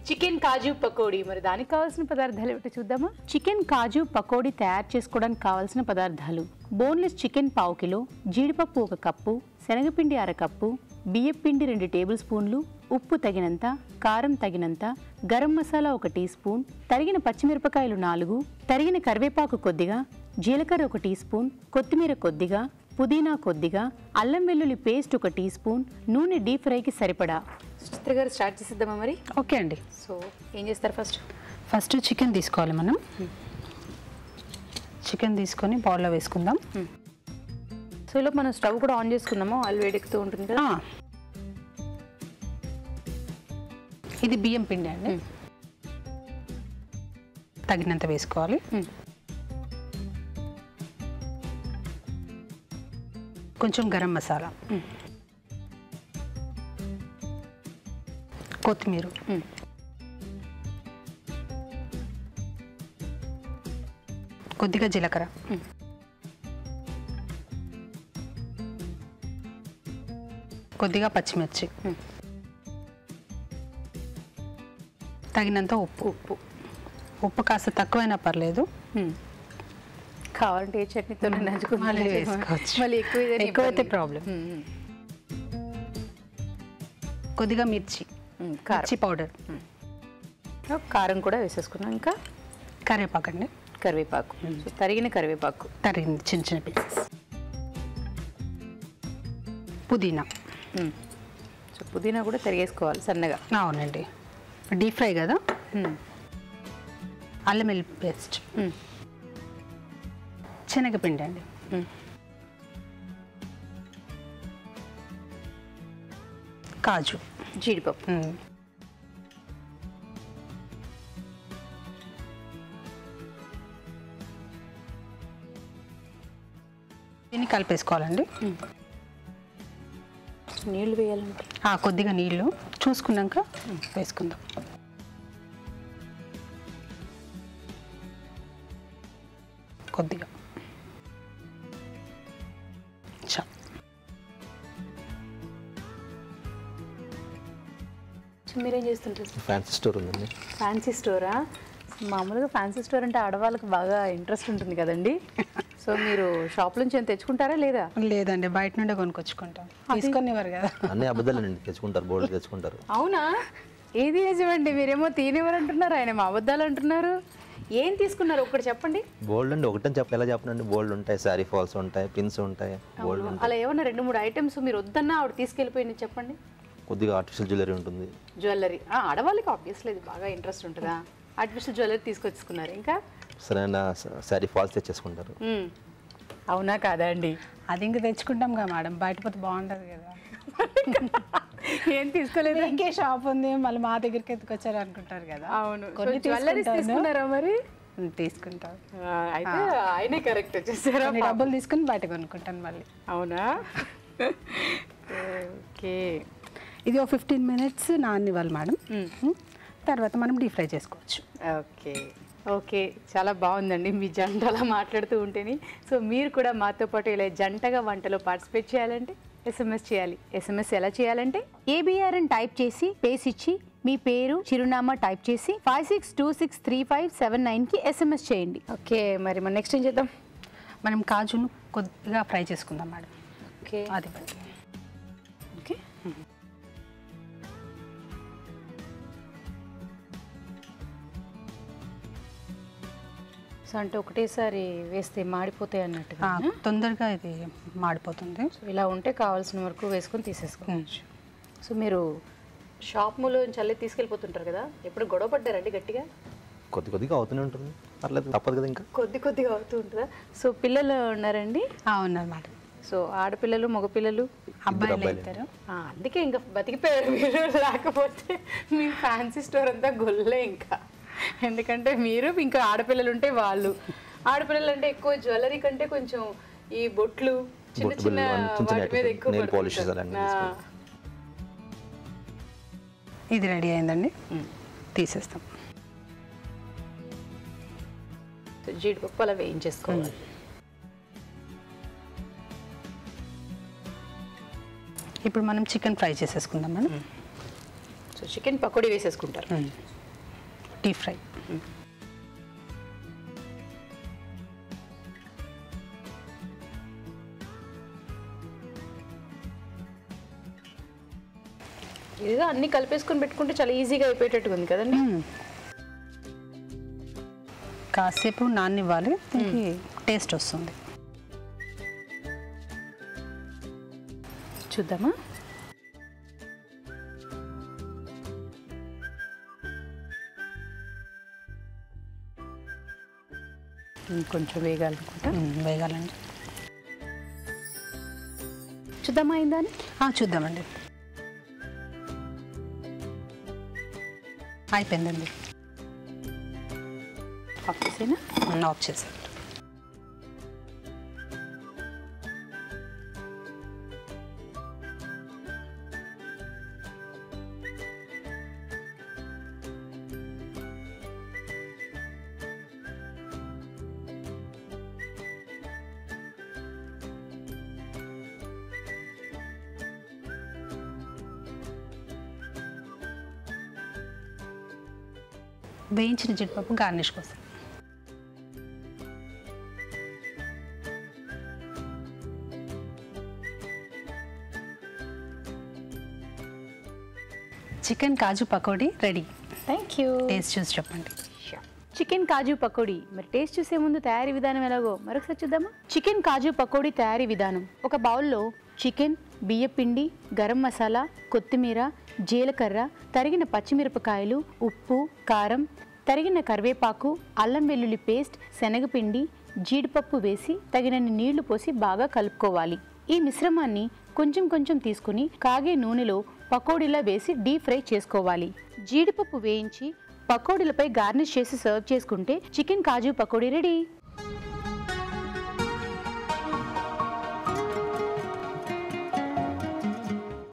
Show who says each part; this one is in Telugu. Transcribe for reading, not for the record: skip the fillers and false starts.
Speaker 1: చికెన్ కాజు పకోడీ. మరి దానికి కావాల్సిన పదార్థాలు ఏమిటో చూద్దామా? చికెన్ కాజు పకోడీ తయారు చేసుకోవడానికి కావాల్సిన పదార్థాలు: బోన్లెస్ చికెన్ 1/2 కిలో, జీడిపప్పు 1 కప్పు, శనగపిండి 1/2 కప్పు, బియ్యపిండి 2 టేబుల్ స్పూన్లు, ఉప్పు తగినంత, కారం తగినంత, గరం మసాలా 1 టీ స్పూన్, తరిగిన పచ్చిమిరపకాయలు 4, తరిగిన కరివేపాకు కొద్దిగా, జీలకర్ర 1 టీ స్పూన్, కొత్తిమీర కొద్దిగా, పుదీనా కొద్దిగా, అల్లం వెల్లుల్లి పేస్ట్ 1 టీ స్పూన్, నూనె డీప్ ఫ్రైకి సరిపడా. చిత్ర గారు స్టార్ట్ చేసేద్దామా మరి?
Speaker 2: ఓకే అండి.
Speaker 1: సో ఏం చేస్తారు? ఫస్ట్
Speaker 2: చికెన్ తీసుకోవాలి. మనం చికెన్ తీసుకొని బౌల్లో వేసుకుందాం.
Speaker 1: సో ఇలా మనం స్టవ్ కూడా ఆన్ చేసుకుందాము, ఆయిల్ వేడెక్కుతూ ఉంటుంది కదా.
Speaker 2: ఇది బియ్యం పిండి అండి, తగినంత వేసుకోవాలి. కొంచెం గరం మసాలా, కొత్తిమీర, కొద్దిగా జీలకర్ర, కొద్దిగా పచ్చిమిర్చి, తగినంత ఉప్పు. ఉప్పు కాస్త తక్కువైనా పర్లేదు,
Speaker 1: కావాలంటే ఏ చట్నీతో నంచుకుని
Speaker 2: వేసుకోవచ్చు.
Speaker 1: మళ్ళీ
Speaker 2: ఎక్కువైతే ప్రాబ్లం. కొద్దిగా మిర్చి పౌడర్,
Speaker 1: కారం కూడా వేసేసుకున్నాం. ఇంకా
Speaker 2: కరివేపాకు అండి,
Speaker 1: కరివేపాకు, తరిగిన కరివేపాకు,
Speaker 2: తరిగిన చిన్న చిన్న పీసెస్, పుదీనా.
Speaker 1: సో పుదీనా కూడా తరిగేసుకోవాలి సన్నగా.
Speaker 2: అవునండి, డీప్ ఫ్రై కదా. అల్లం వెల్లుల్లి పేస్ట్, శనగపిండి అండి, కాజు,
Speaker 1: జీడిపప్పు,
Speaker 2: దీన్ని కలిపేసుకోవాలండి.
Speaker 1: నీళ్ళు వేయాలంటే
Speaker 2: కొద్దిగా నీళ్ళు చూసుకున్నాక వేసుకుందాం. కొద్దిగా
Speaker 1: మీరేం చేస్తుంటారు?
Speaker 3: ఫ్యాన్సీ స్టోర్ ఉందండి.
Speaker 1: ఫ్యాన్సీ స్టోరా? మామూలుగా ఫ్యాన్సీ స్టోర్ అంటే ఆడవాళ్ళకి బాగా ఇంట్రెస్ట్ ఉంటుంది కదండి. సో మీరు షాప్ నుంచి ఏం తెచ్చుకుంటారా లేదా?
Speaker 2: లేదండి, బయట నుండే కొనుక్కొచ్చుకుంటాం. తీసుకునేవారు కదా.
Speaker 3: అన్నీ అబద్ధాలండి, తెచ్చుకుంటారు, బోర్డు తెచ్చుకుంటారు.
Speaker 1: అవునా? ఏది నిజమండి? మీరేమో తీనివ్వరు అంటున్నారు, ఆయన మా అబద్ధాలు అంటున్నారు. ఏం తీసుకున్నారు ఒకటి చెప్పండి.
Speaker 3: బోల్డ్ అండి, ఒకటని ఎలా చెప్పనండి. బోల్డ్ ఉంటాయి, శారీ ఫాల్స్ ఉంటాయి, పిన్స్ ఉంటాయి, బోల్డ్ ఉంటాయి.
Speaker 1: అలా ఏమన్నా 2-3 ఐటమ్స్ మీరు వద్దన్నా ఆవిడ తీసుకెళ్ళిపోయింది చెప్పండి.
Speaker 3: కొద్దిగా ఆర్టిఫిషియల్ జ్యువెలరీ ఉంటుంది.
Speaker 1: జ్యువెలరీ ఆడవాళ్ళకి ఆబ్వియస్లీ ఇది బాగా ఇంట్రెస్ట్ ఉంటుందా? ఆర్టిఫిషియల్ జ్యువెలరీ తీసుకొచ్చుకున్నారు. ఇంకా
Speaker 3: సరైన శారీ ఫాల్స్ తెచ్చేసుకుంటారు.
Speaker 1: అవునా కాదా అండి?
Speaker 2: అది ఇంకా తెచ్చుకుంటాం కదా మేడం, బయట పోతే బాగుంటుంది కదా.
Speaker 1: ఏం తీసుకోలేదు,
Speaker 2: ఇంకే షాప్ ఉంది, మళ్ళీ మా దగ్గరికి ఎత్తుకొచ్చారు అనుకుంటారు కదా.
Speaker 1: అవును, కొన్ని జ్యువెలరీస్ తీసుకున్నారా మరి?
Speaker 2: తీసుకుంటాం.
Speaker 1: అయితే ఆయనే కరెక్ట్ వచ్చేసారా?
Speaker 2: డబ్బులు తీసుకుని బయట కొనుక్కుంటాను మళ్ళీ.
Speaker 1: అవునా? ఓకే,
Speaker 2: ఇది 15 minutes నాననివ్వాలి మేడం. తర్వాత మనం డీప్ ఫ్రై చేసుకోవచ్చు.
Speaker 1: ఓకే ఓకే, చాలా బాగుందండి మీ జంట అలా మాట్లాడుతూ ఉంటేనే. సో మీరు కూడా మాతో పాటు ఇలా జంటగా వంటలో పార్టిసిపేట్ చేయాలంటే SMS చేయాలి. SMS ఎలా చేయాలంటే ABR అని టైప్ చేసి పేస్ ఇచ్చి మీ పేరు చిరునామా టైప్ చేసి 56263579కి SMS చేయండి. ఓకే, మరి మనం నెక్స్ట్ ఏం చేద్దాం?
Speaker 2: మనం కాజును కొద్దిగా ఫ్రై చేసుకుందాం మేడం.
Speaker 1: ఓకే,
Speaker 2: అది
Speaker 1: ఓకే. సో అంటే ఒకటేసారి వేస్తే మాడిపోతాయి అన్నట్టుగా
Speaker 2: తొందరగా ఇది మాడిపోతుంది.
Speaker 1: సో ఇలా ఉంటే కావాల్సిన వరకు వేసుకొని తీసేసుకోవచ్చు. సో మీరు షాప్ మూలో చల్లే తీసుకెళ్ళిపోతుంటారు కదా, ఎప్పుడు గొడవ పడ్డారండి గట్టిగా?
Speaker 3: కొద్దిగా అవుతూనే ఉంటుంది, పర్లేదు, తప్పదు కదా. ఇంకా
Speaker 1: కొద్దిగా అవుతూ ఉంటుందా? సో పిల్లలు ఉన్నారండి?
Speaker 2: ఉన్నారు మేడం.
Speaker 1: సో ఆడపిల్లలు మగపిల్లలు
Speaker 2: అబ్బాయిలు అవుతారు.
Speaker 1: అందుకే ఇంకా బతికిపోయారు మీరు. లేకపోతే మీ ఫ్యాన్సీ స్టోర్ అంతా గొల్లే ఇంకా. ఎందుకంటే మీరు ఇంకా ఆడపిల్లలు ఉంటే వాళ్ళు, ఆడపిల్లలు అంటే ఎక్కువ జ్యువెలరీ కంటే కొంచెం ఈ బొట్లు చిన్న చిన్న వాటి మీద ఎక్కువ.
Speaker 2: ఇది రెడీ అయిందండి, తీసేస్తాం.
Speaker 1: జీడిపప్పు అలా వేయించేసుకోవాలి.
Speaker 2: ఇప్పుడు మనం చికెన్ ఫ్రై చేసేసుకుందాం మనం.
Speaker 1: సో చికెన్ పకోడీ వేసేసుకుంటారు.
Speaker 2: Deep fry.
Speaker 1: ఇదిగా అన్ని కలిపేసుకొని పెట్టుకుంటే చాలా ఈజీగా అయిపోయేటట్టుగా ఉంది కదండి.
Speaker 2: కాసేపు నాననివ్వాలి, దీనికి టేస్ట్ వస్తుంది.
Speaker 1: చూద్దామా? కొంచెం వేగాలనుకుంటా.
Speaker 2: వేగాలండి.
Speaker 1: చూద్దామా అయిందా అని?
Speaker 2: చూద్దామండి. అయిపోయిందండి.
Speaker 1: ఆఫ్ చేసేనా?
Speaker 2: ఆఫ్ చేసేయండి. వేయించిన జీడిపప్పు గార్నిష్ కోసం. Chicken kaju pakodi ready.
Speaker 1: Thank you.
Speaker 2: Taste చూసి చెప్పండి.
Speaker 1: చికెన్ కాజు పకోడీ. మరి టేస్ట్ చూసే ముందు తయారీ విధానం ఎలాగో మరొకసారి చూద్దామా? చికెన్ కాజు పకోడీ తయారీ విధానం. ఒక బౌల్లో చికెన్, బియ్యపిండి, గరం మసాలా, కొత్తిమీర, జీలకర్ర, తరిగిన పచ్చిమిరపకాయలు, ఉప్పు, కారం, తరిగిన కరివేపాకు, అల్లం వెల్లుల్లి పేస్ట్, శనగపిండి, జీడిపప్పు వేసి తగినన్ని నీళ్లు పోసి బాగా కలుపుకోవాలి. ఈ మిశ్రమాన్ని కొంచెం కొంచెం తీసుకుని కాగే నూనెలో పకోడీలా వేసి డీప్ ఫ్రై చేసుకోవాలి. జీడిపప్పు వేయించి పకోడీలపై గార్నిష్ చేసి సర్వ్ చేసుకుంటే చికెన్ కాజు పకోడీ రెడీ.